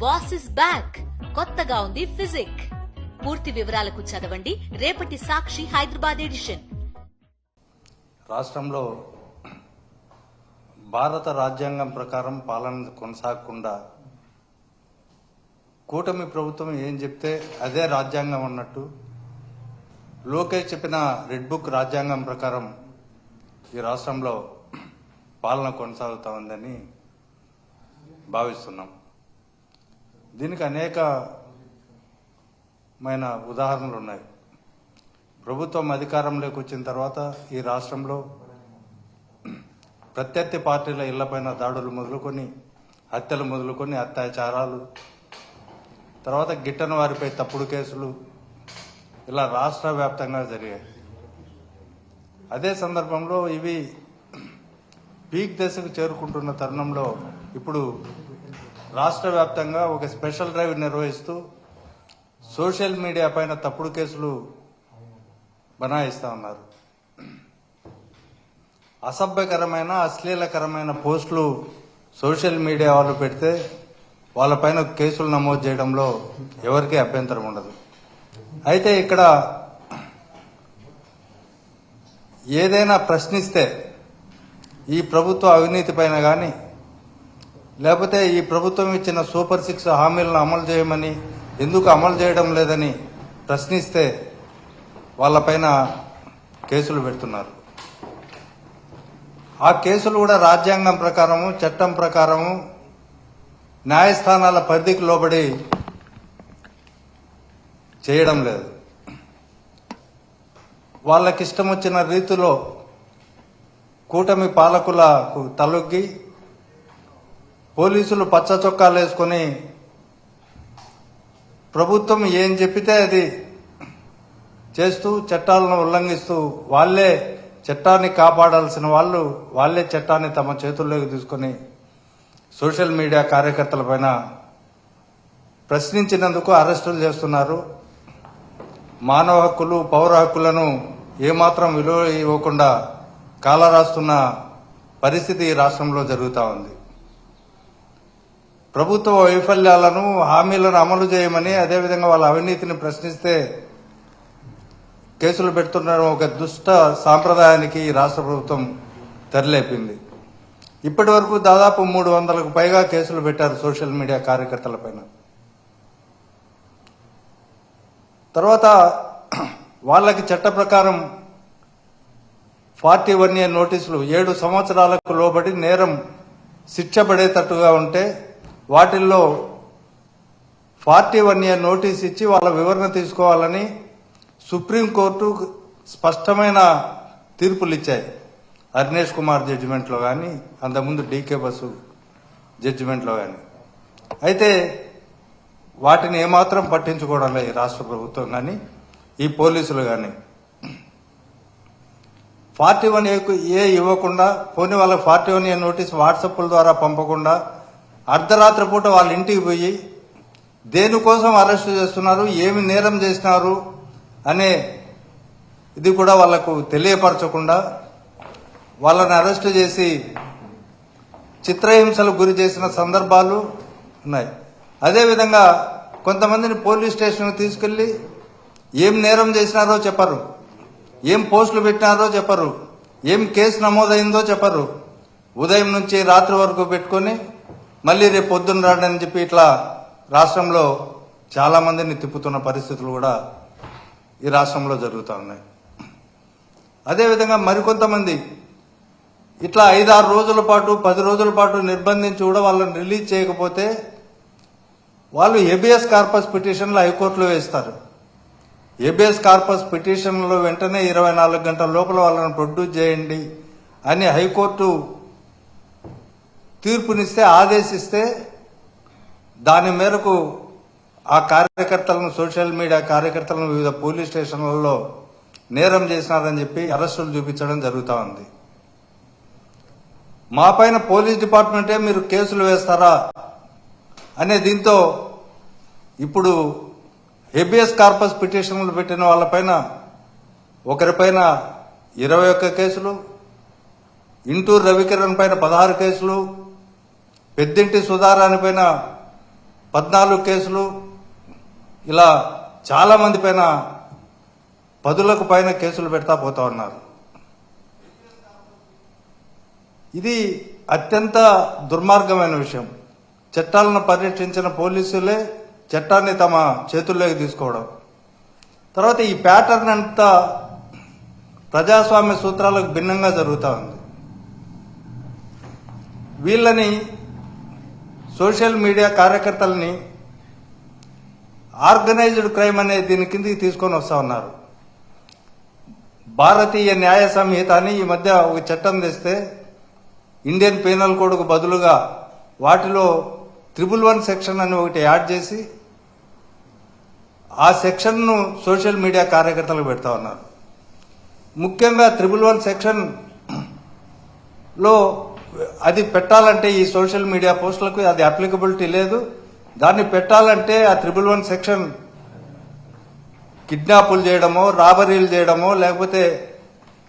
Boss is back. కొత్తగా ఉంది physique. పూర్తి వివరాలకు చదవండి రేపటి సాక్షి హైదరాబాద్ ఎడిషన్. రాష్ట్రంలో భారత రాజ్యాంగం ప్రకారం పాలన కొనసాగకుండా కూటమి ప్రభుత్వం ఏం చెప్తే అదే రాజ్యాంగం అన్నట్టు లోకేష్ చెప్పిన రెడ్ బుక్ రాజ్యాంగం ప్రకారం ఈ రాష్ట్రంలో పాలన కొనసాగుతా ఉందని భావిస్తున్నాం. దీనికి అనేకమైన ఉదాహరణలు ఉన్నాయి. ప్రభుత్వం అధికారంలోకి వచ్చిన తర్వాత ఈ రాష్ట్రంలో ప్రత్యర్థి పార్టీల ఇళ్లపైన దాడులు మొదలుకొని హత్యలు మొదలుకొని అత్యాచారాలు, తర్వాత గిట్టని వారిపై తప్పుడు కేసులు ఇలా రాష్ట్ర వ్యాప్తంగా జరిగాయి. అదే సందర్భంలో ఇవి పీక్ దశకు చేరుకుంటున్న తరుణంలో ఇప్పుడు రాష్ట్ర వ్యాప్తంగా ఒక స్పెషల్ డ్రైవ్ నిర్వహిస్తూ సోషల్ మీడియా పైన తప్పుడు కేసులు బనాయిస్తా ఉన్నారు. అసభ్యకరమైన అశ్లీలకరమైన పోస్టులు సోషల్ మీడియా వాళ్ళు పెడితే వాళ్ళపైన కేసులు నమోదు చేయడంలో ఎవరికీ అభ్యంతరం ఉండదు. అయితే ఇక్కడ ఏదైనా ప్రశ్నిస్తే ఈ ప్రభుత్వ అవినీతి పైన కానీ లేకపోతే ఈ ప్రభుత్వం ఇచ్చిన సూపర్ 6 హామీలను అమలు చేయమని ఎందుకు అమలు చేయడం లేదని ప్రశ్నిస్తే వాళ్ళపైన కేసులు పెడుతున్నారు. ఆ కేసులు కూడా రాజ్యాంగం ప్రకారము చట్టం ప్రకారము న్యాయస్థానాల పరిధికి లోబడి చేయడం లేదు. వాళ్ళకిష్టం వచ్చిన రీతిలో కూటమి పాలకులకు తలొగ్గి పోలీసులు పచ్చ చొక్కాలు వేసుకొని ప్రభుత్వం ఏం చెప్పితే అది చేస్తూ చట్టాలను ఉల్లంఘిస్తూ వాళ్లే చట్టాన్ని కాపాడాల్సిన వాళ్లే చట్టాన్ని తమ చేతుల్లోకి తీసుకుని సోషల్ మీడియా కార్యకర్తలపైన ప్రశ్నించినందుకు అరెస్టులు చేస్తున్నారు. మానవ హక్కులు పౌర హక్కులను ఏమాత్రం విలువ ఇవ్వకుండా కాలరాస్తున్న పరిస్థితి ఈ రాష్ట్రంలో జరుగుతూ ఉంది. ప్రభుత్వ వైఫల్యాలను హామీలను అమలు చేయమని అదేవిధంగా వాళ్ళ అవినీతిని ప్రశ్నిస్తే కేసులు పెడుతున్న ఒక దుష్ట సాంప్రదాయానికి ఈ రాష్ట్ర ప్రభుత్వం తెరలేపింది. ఇప్పటి వరకు దాదాపు 300కు పైగా కేసులు పెట్టారు సోషల్ మీడియా కార్యకర్తలపైన. తర్వాత వాళ్ళకి చట్ట ప్రకారం 41A నోటీసులు 7 సంవత్సరాలకు లోబడి నేరం శిక్ష పడేటట్టుగా ఉంటే వాటిల్లో 41A నోటీస్ ఇచ్చి వాళ్ళ వివరణ తీసుకోవాలని సుప్రీంకోర్టు స్పష్టమైన తీర్పులు ఇచ్చాయి. అర్నేష్ కుమార్ జడ్జిమెంట్లో కానీ అంతకుముందు డీకే బసు జడ్జిమెంట్లో కానీ. అయితే వాటిని ఏమాత్రం పట్టించుకోవడం లేదు ఈ రాష్ట్ర ప్రభుత్వం కానీ ఈ పోలీసులు కానీ. 41A ఇవ్వకుండా పోనీ వాళ్ళకి 41A నోటీస్ వాట్సాప్ల ద్వారా పంపకుండా అర్ధరాత్రి పూట వాళ్ళ ఇంటికి పోయి దేనికోసం అరెస్టు చేస్తున్నారు, ఏమి నేరం చేసినారు అనే ఇది కూడా వాళ్లకు తెలియపరచకుండా వాళ్ళని అరెస్టు చేసి చిత్రహింసలకు గురి చేసిన సందర్భాలు ఉన్నాయి. అదేవిధంగా కొంతమందిని పోలీస్ స్టేషన్కి తీసుకెళ్లి ఏం నేరం చేసినారో చెప్పరు, ఏం పోస్టులు పెట్టినారో చెప్పరు, ఏం కేసు నమోదైందో చెప్పరు. ఉదయం నుంచి రాత్రి వరకు పెట్టుకుని మళ్ళీ రేపు పొద్దున్న రాడని చెప్పి ఇట్లా రాష్ట్రంలో చాలా మందిని తిప్పుతున్న పరిస్థితులు కూడా ఈ రాష్ట్రంలో జరుగుతూ ఉన్నాయి. అదేవిధంగా మరికొంతమంది ఇట్లా 5-6 రోజుల పాటు 10 రోజుల పాటు నిర్బంధించి కూడా వాళ్ళని రిలీజ్ చేయకపోతే వాళ్ళు హెబియస్ కార్పస్ పిటిషన్లు హైకోర్టులో వేస్తారు. హెబియస్ కార్పస్ పిటిషన్లో వెంటనే 24 గంటల లోపల వాళ్ళని ప్రొడ్యూస్ చేయండి అని హైకోర్టు తీర్పునిస్తే ఆదేశిస్తే దాని మేరకు ఆ కార్యకర్తలను సోషల్ మీడియా కార్యకర్తలను వివిధ పోలీస్ స్టేషన్లలో నేరం చేసినారని చెప్పి అరెస్టులు చూపించడం జరుగుతూ ఉంది. మా పైన పోలీస్ డిపార్ట్మెంటే మీరు కేసులు వేస్తారా అనే దీంతో ఇప్పుడు హెబియస్ కార్పస్ పిటిషన్లు పెట్టిన వాళ్ళపైన ఒకరిపైన 21 కేసులు, ఇంటూరు రవికిరణ్ పైన 16 కేసులు, పెద్దింటి సుధారాణి పైన 14 కేసులు, ఇలా చాలా మంది పైన 10లకు పైన కేసులు పెడతా పోతా ఉన్నారు. ఇది అత్యంత దుర్మార్గమైన విషయం. చట్టాలను పరిరక్షించిన పోలీసులే చట్టాన్ని తమ చేతుల్లోకి తీసుకోవడం. తర్వాత ఈ ప్యాటర్న్ అంతా ప్రజాస్వామ్య సూత్రాలకు భిన్నంగా జరుగుతూ ఉంది. వీళ్ళని సోషల్ మీడియా కార్యకర్తలని ఆర్గనైజ్డ్ క్రైమ్ అనే దీని కిందకి తీసుకొని వస్తా ఉన్నారు. భారతీయ న్యాయ సంహిత అని ఈ మధ్య ఒక చట్టం తెస్తే ఇండియన్ పీనల్ కోడ్కు బదులుగా వాటిలో 111 సెక్షన్ అని ఒకటి యాడ్ చేసి ఆ సెక్షన్ను సోషల్ మీడియా కార్యకర్తలకు పెడతా ఉన్నారు. ముఖ్యంగా 111 సెక్షన్ లో అది పెట్టాలంటే ఈ సోషల్ మీడియా పోస్టులకు అది అప్లికబిలిటీ లేదు. దాన్ని పెట్టాలంటే ఆ 111 సెక్షన్ కిడ్నాపులు చేయడమో, రాబరీలు చేయడమో, లేకపోతే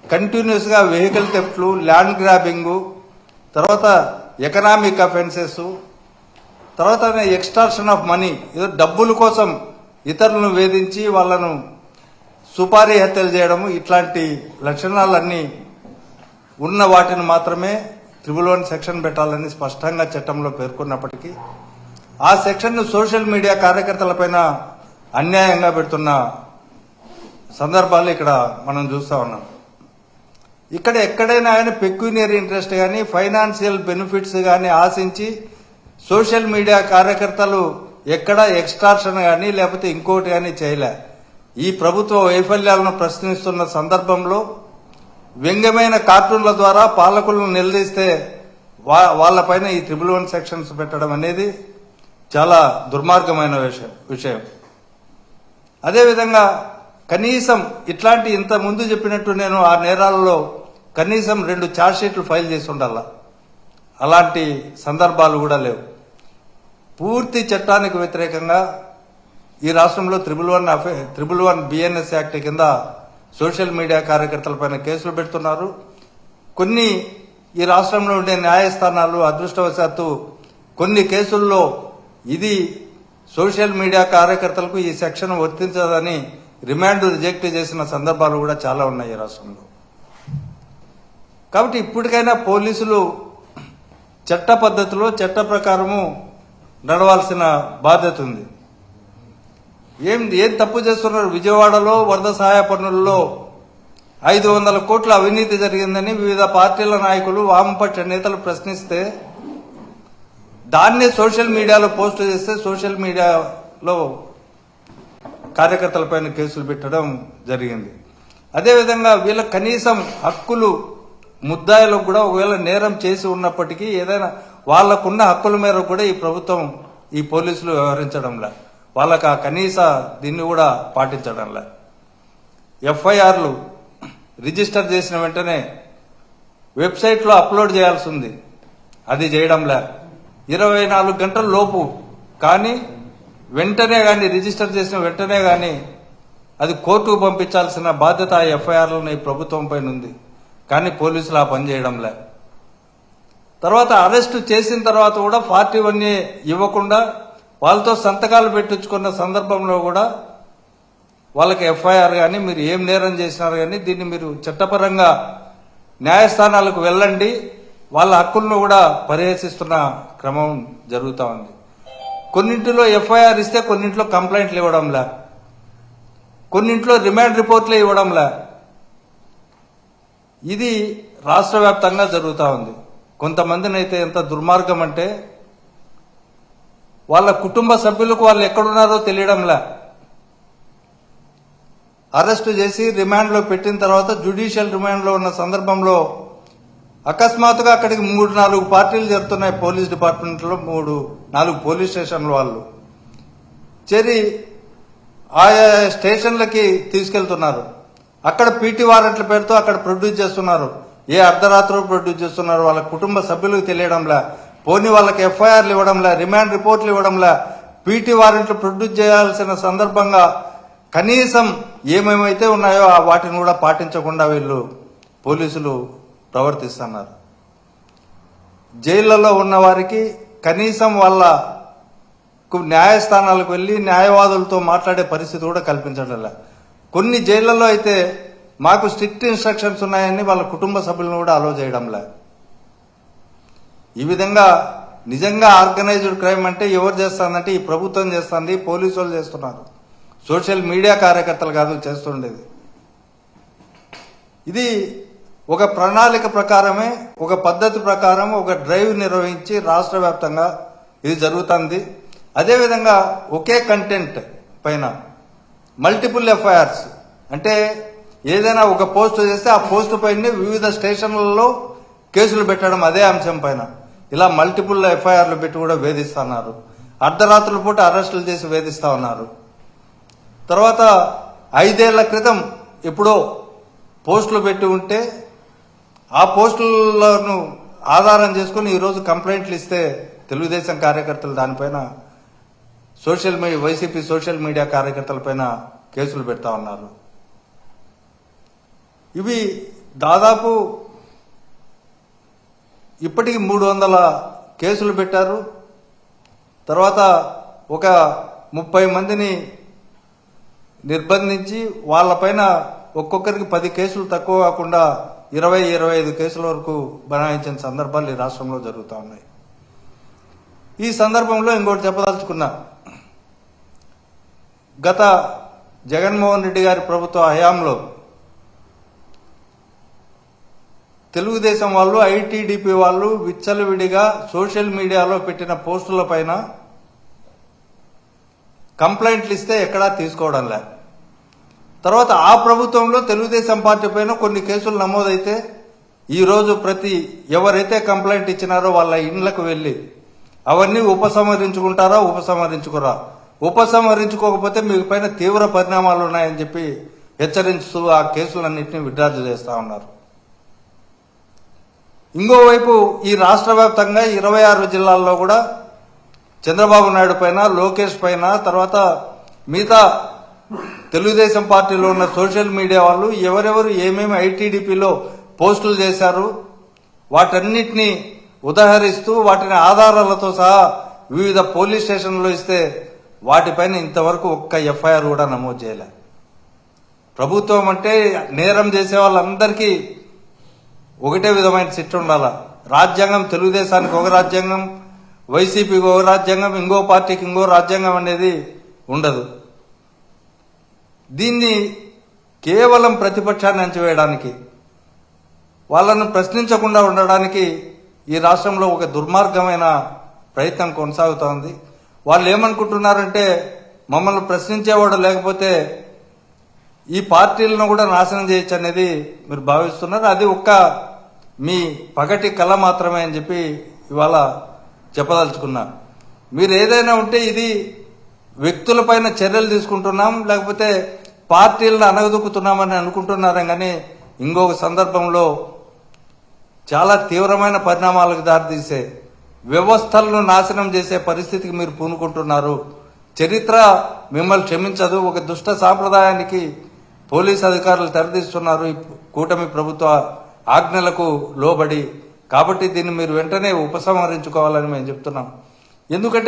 కంటిన్యూస్ గా వెహికల్ థెఫ్ట్లు, ల్యాండ్ గ్రాబింగ్, తర్వాత ఎకనామిక్ అఫెన్సెస్, తర్వాత ఎక్స్టార్షన్ ఆఫ్ మనీ, ఏదో డబ్బుల కోసం ఇతరులను వేధించి వాళ్లను సుపారీ హత్యలు చేయడము, ఇట్లాంటి లక్షణాలన్నీ ఉన్న వాటిని మాత్రమే 111 సెక్షన్ పెట్టాలని స్పష్టంగా చట్టంలో పేర్కొన్నప్పటికీ ఆ సెక్షన్ ను సోషల్ మీడియా కార్యకర్తలపైన అన్యాయంగా పెడుతున్న సందర్భాలు ఇక్కడ మనం చూస్తా ఉన్నాం. ఇక్కడ ఎక్కడైనా కానీ పెక్యూనియరీ ఇంట్రెస్ట్ కానీ, ఫైనాన్షియల్ బెనిఫిట్స్ కానీ ఆశించి సోషల్ మీడియా కార్యకర్తలు ఎక్కడ ఎక్స్టార్షన్ కానీ లేకపోతే ఇంకోటి కానీ చేయలే. ఈ ప్రభుత్వ వైఫల్యాలను ప్రశ్నిస్తున్న సందర్భంలో వ్యంగ్యమైన కార్టూన్ల ద్వారా పాలకులను నిలదీస్తే వాళ్లపైన ఈ 111 సెక్షన్స్ పెట్టడం అనేది చాలా దుర్మార్గమైన విషయం. అదేవిధంగా కనీసం ఇట్లాంటి ఇంత ముందు చెప్పినట్టు నేను ఆ నేరాలలో కనీసం 2 ఛార్జ్షీట్లు ఫైల్ చేసి ఉండాల. అలాంటి సందర్భాలు కూడా లేవు. పూర్తి చట్టానికి వ్యతిరేకంగా ఈ రాష్ట్రంలో 111 బిఎన్ఎస్ యాక్ట్ కింద సోషల్ మీడియా కార్యకర్తలపైన కేసులు పెడుతున్నారు. కొన్ని ఈ రాష్ట్రంలో ఉండే న్యాయస్థానాలు అదృష్టవశాత్తు కొన్ని కేసుల్లో ఇది సోషల్ మీడియా కార్యకర్తలకు ఈ సెక్షన్ వర్తించదని రిమాండ్ రిజెక్ట్ చేసిన సందర్భాలు కూడా చాలా ఉన్నాయి ఈ రాష్ట్రంలో. కాబట్టి ఇప్పటికైనా పోలీసులు చట్ట పద్ధతిలో చట్ట ప్రకారము నడవాల్సిన బాధ్యత ఉంది. ఏం తప్పు చేస్తున్నారు? విజయవాడలో వరద సహాయ పనుల్లో 500 కోట్ల అవినీతి జరిగిందని వివిధ పార్టీల నాయకులు, వామపక్ష నేతలు ప్రశ్నిస్తే దాన్నే సోషల్ మీడియాలో పోస్ట్ చేస్తే సోషల్ మీడియాలో కార్యకర్తలపైన కేసులు పెట్టడం జరిగింది. అదేవిధంగా వీళ్ళ కనీసం హక్కులు ముద్దాయిలకు కూడా ఒకవేళ నేరం చేసి ఉన్నప్పటికీ ఏదైనా వాళ్లకున్న హక్కుల మేరకు కూడా ఈ ప్రభుత్వం, ఈ పోలీసులు వ్యవహరించడంలా, వాళ్ళకి ఆ కనీస దీన్ని కూడా పాటించడంలా. ఎఫ్ఐఆర్లు రిజిస్టర్ చేసిన వెంటనే వెబ్సైట్లో అప్లోడ్ చేయాల్సి ఉంది, అది చేయడంలా. 24 గంటల లోపు కానీ వెంటనే కానీ రిజిస్టర్ చేసిన వెంటనే కానీ అది కోర్టుకు పంపించాల్సిన బాధ్యత ఆ ఎఫ్ఐఆర్లను ఈ ప్రభుత్వం పైన ఉంది. కానీ పోలీసులు ఆ పని చేయడంలే. తర్వాత అరెస్టు చేసిన తర్వాత కూడా 41A ఇవ్వకుండా వాళ్ళతో సంతకాలు పెట్టించుకున్న సందర్భంలో కూడా వాళ్ళకి ఎఫ్ఐఆర్ కానీ మీరు ఏం నేరం చేసినారు కానీ దీన్ని మీరు చట్టపరంగా న్యాయస్థానాలకు వెళ్ళండి, వాళ్ళ హక్కులను కూడా పరిహసిస్తున్న క్రమం జరుగుతూ ఉంది. కొన్నింటిలో ఎఫ్ఐఆర్ ఇస్తే కొన్నింట్లో కంప్లైంట్లు ఇవ్వడంలే, కొన్నింట్లో రిమాండ్ రిపోర్ట్లే ఇవ్వడంలే. ఇది రాష్ట్ర వ్యాప్తంగా జరుగుతూ ఉంది. కొంతమందిని అయితే ఎంత దుర్మార్గం అంటే వాళ్ళ కుటుంబ సభ్యులకు వాళ్ళు ఎక్కడున్నారో తెలియడంలే, అరెస్టు చేసి రిమాండ్లో పెట్టిన తర్వాత జ్యుడిషియల్ రిమాండ్లో ఉన్న సందర్భంలో అకస్మాత్తుగా అక్కడికి 3-4 పార్టీలు చేరుతున్నాయి. పోలీస్ డిపార్ట్మెంట్లో 3-4 పోలీస్ స్టేషన్ల వాళ్ళు చేరి ఆయా స్టేషన్లకి తీసుకెళ్తున్నారు. అక్కడ పీటీ వారెంట్ల పేరుతో అక్కడ ప్రొడ్యూస్ చేస్తున్నారు. ఏ అర్ధరాత్రి ప్రొడ్యూస్ చేస్తున్నారు, వాళ్ళ కుటుంబ సభ్యులకు తెలియడంలే. పోనీ వాళ్ళకి ఎఫ్ఐఆర్లు ఇవ్వడంలే, రిమాండ్ రిపోర్ట్లు ఇవ్వడంలే, పీటీ వారెంట్లు ప్రొడ్యూస్ చేయాల్సిన సందర్భంగా కనీసం ఏమేమైతే ఉన్నాయో వాటిని కూడా పాటించకుండా వీళ్ళు పోలీసులు ప్రవర్తిస్తున్నారు. జైళ్లలో ఉన్న వారికి కనీసం వాళ్ళ న్యాయస్థానాలకు వెళ్లి న్యాయవాదులతో మాట్లాడే పరిస్థితి కూడా కల్పించడం లే. కొన్ని జైళ్లలో అయితే మాకు స్ట్రిక్ట్ ఇన్స్ట్రక్షన్స్ ఉన్నాయని వాళ్ళ కుటుంబ సభ్యులను కూడా అలో చేయడంలే. ఈ విధంగా నిజంగా ఆర్గనైజ్డ్ క్రైమ్ అంటే ఎవరు చేస్తారంటే ఈ ప్రభుత్వం చేస్తుంది, పోలీసు వాళ్ళు చేస్తున్నారు, సోషల్ మీడియా కార్యకర్తలు కాదు చేస్తుండేది. ఇది ఒక ప్రణాళిక ప్రకారమే, ఒక పద్ధతి ప్రకారం ఒక డ్రైవ్ నిర్వహించి రాష్ట్ర వ్యాప్తంగా ఇది జరుగుతుంది. అదేవిధంగా ఒకే కంటెంట్ పైన మల్టిపుల్ ఎఫ్ఐఆర్స్, అంటే ఏదైనా ఒక పోస్ట్ చేస్తే ఆ పోస్ట్ పైన వివిధ స్టేషన్లలో కేసులు పెట్టడం అదే అంశం పైన ఇలా మల్టిపుల్ ఎఫ్ఐఆర్లు పెట్టి కూడా వేధిస్తున్నారు. అర్ధరాత్రుల పూట అరెస్టులు చేసి వేధిస్తా ఉన్నారు. తర్వాత 5 ఏళ్ల క్రితం ఎప్పుడో పోస్టులు పెట్టి ఉంటే ఆ పోస్టులను ఆధారం చేసుకుని ఈరోజు కంప్లైంట్లు ఇస్తే తెలుగుదేశం కార్యకర్తలు దానిపైన వైసీపీ సోషల్ మీడియా కార్యకర్తల పైన కేసులు పెడతా ఉన్నారు. ఇవి దాదాపు ఇప్పటికి 300 కేసులు పెట్టారు. తర్వాత ఒక 30 మందిని నిర్బంధించి వాళ్ళపైన ఒక్కొక్కరికి 10 కేసులు తక్కువ కాకుండా 20-25 కేసుల వరకు బనాయించిన సందర్భాలు ఈ రాష్ట్రంలో జరుగుతూ ఉన్నాయి. ఈ సందర్భంలో ఇంకోటి చెప్పదలుచుకున్నా, గత జగన్మోహన్ రెడ్డి గారి ప్రభుత్వ హయాంలో తెలుగుదేశం వాళ్ళు, ఐటీడీపీ వాళ్ళు విచ్చలవిడిగా సోషల్ మీడియాలో పెట్టిన పోస్టుల పైన కంప్లైంట్లు ఇస్తే ఎక్కడా తీసుకోవడం లే. తర్వాత ఆ ప్రభుత్వంలో తెలుగుదేశం పార్టీ పైన కొన్ని కేసులు నమోదైతే ఈరోజు ఎవరైతే కంప్లైంట్ ఇచ్చినారో వాళ్ళ ఇండ్లకు వెళ్లి అవన్నీ ఉపసంహరించుకుంటారా, ఉపసంహరించుకోకపోతే మీ పైన తీవ్ర పరిణామాలు ఉన్నాయని చెప్పి హెచ్చరిస్తూ ఆ కేసులన్నింటినీ విత్డ్రా చేస్తా ఉన్నారు. ఇంకోవైపు ఈ రాష్ట్ర వ్యాప్తంగా 26 జిల్లాల్లో కూడా చంద్రబాబు నాయుడు పైన, లోకేష్ పైన, తర్వాత మిగతా తెలుగుదేశం పార్టీలో ఉన్న సోషల్ మీడియా వాళ్ళు ఎవరెవరు ఏమేమి ఐటీడీపీలో పోస్టులు చేశారు వాటన్నిటినీ ఉదహరిస్తూ వాటిని ఆధారాలతో సహా వివిధ పోలీస్ స్టేషన్లో ఇస్తే వాటిపైన ఇంతవరకు ఒక్క ఎఫ్ఐఆర్ కూడా నమోదు చేయలే. ప్రభుత్వం అంటే నేరం చేసే వాళ్ళందరికీ ఒకటే విధమైన శిక్ష ఉండాలా. రాజ్యాంగం తెలుగుదేశానికి ఒక రాజ్యాంగం, వైసీపీకి ఒక రాజ్యాంగం, ఇంకో పార్టీకి ఇంకో రాజ్యాంగం అనేది ఉండదు. దీన్ని కేవలం ప్రతిపక్షాన్ని అంచివేయడానికి, వాళ్ళను ప్రశ్నించకుండా ఉండడానికి ఈ రాష్ట్రంలో ఒక దుర్మార్గమైన ప్రయత్నం కొనసాగుతోంది. వాళ్ళు ఏమనుకుంటున్నారంటే మమ్మల్ని ప్రశ్నించేవాడు లేకపోతే ఈ పార్టీలను కూడా నాశనం చేయొచ్చు అనేది మీరు భావిస్తున్నారు. అది ఒక్క మీ పగటి కళ మాత్రమే అని చెప్పి ఇవాళ చెప్పదలుచుకున్నా. మీరు ఏదైనా ఉంటే ఇది వ్యక్తులపైన చర్యలు తీసుకుంటున్నాం, లేకపోతే పార్టీలను అనగదొక్కుతున్నామని అనుకుంటున్నారే కానీ ఇంకొక సందర్భంలో చాలా తీవ్రమైన పరిణామాలకు దారితీసే, వ్యవస్థలను నాశనం చేసే పరిస్థితికి మీరు పూనుకుంటున్నారు. చరిత్ర మిమ్మల్ని క్షమించదు. ఒక దుష్ట సాంప్రదాయానికి పోలీసు అధికారులు తెరదీస్తున్నారు ఈ కూటమి ప్రభుత్వ ఆజ్ఞలకు లోబడి. కాబట్టి దీన్ని మీరు వెంటనే ఉపసంహరించుకోవాలని మేము చెప్తున్నాం. ఎందుకంటే